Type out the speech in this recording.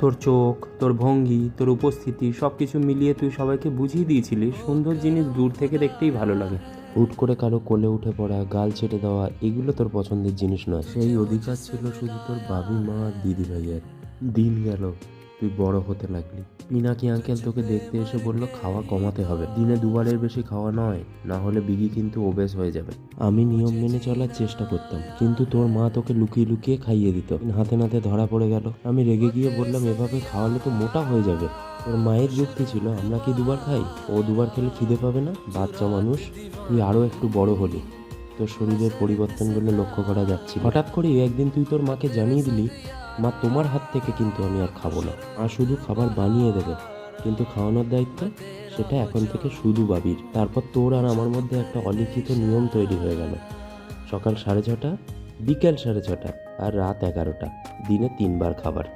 তোর চোখ, তোর ভঙ্গি, তোর উপস্থিতি সব কিছু মিলিয়ে তুই সবাইকে বুঝিয়ে দিয়েছিলি সুন্দর জিনিস দূর থেকে দেখতেই ভালো লাগে। হুট করে কারো কোলে উঠে পড়া, গাল ছেটে দেওয়া এগুলো তোর পছন্দের জিনিস নয়। সেই অধিকার ছিল শুধু তোর বাবি মা আর দিদি ভাইয়ের। দিন গেল, তুই বড় হতে লাগলি। পিনাকি আঙ্কেল তোকে দেখতে এসে বলল খাওয়া কমাতে হবে, দিনে দুবারের বেশি খাওয়া নয়, না হলে বিগি কিন্তু ওবেস হয়ে যাবে। আমি নিয়ম মেনে চলার চেষ্টা করতাম, কিন্তু তোর মা তোকে লুকিয়ে লুকিয়ে খাইয়ে দিত। হাতে নাতে ধরা পড়ে গেল। আমি রেগে গিয়ে বললাম এভাবে খাওয়ালে তো মোটা হয়ে যাবে। তোর মায়ের যুক্তি ছিল আমরা কি দুবার খাই, ও দুবার খেলে খিদে পাবে না, বাচ্চা মানুষ। তুই আরও একটু বড় হলি, তোর শরীরের পরিবর্তনগুলো লক্ষ্য করা যাচ্ছে। হঠাৎ করে একদিন তুই তোর মাকে জানিয়ে দিলি মা তোমার হাত থেকে কিন্তু আমি আর খাবো না, আর শুধু খাবার বানিয়ে দেবে, কিন্তু খাওয়ানোর দায়িত্ব সেটা এখন থেকে শুধু বাবির। তারপর তোর আর আমার মধ্যে একটা অলিখিত নিয়ম তৈরি হয়ে গেল। সকাল 6:30, বিকেল 6:30 আর রাত 11টা, দিনে 3বার খাবার।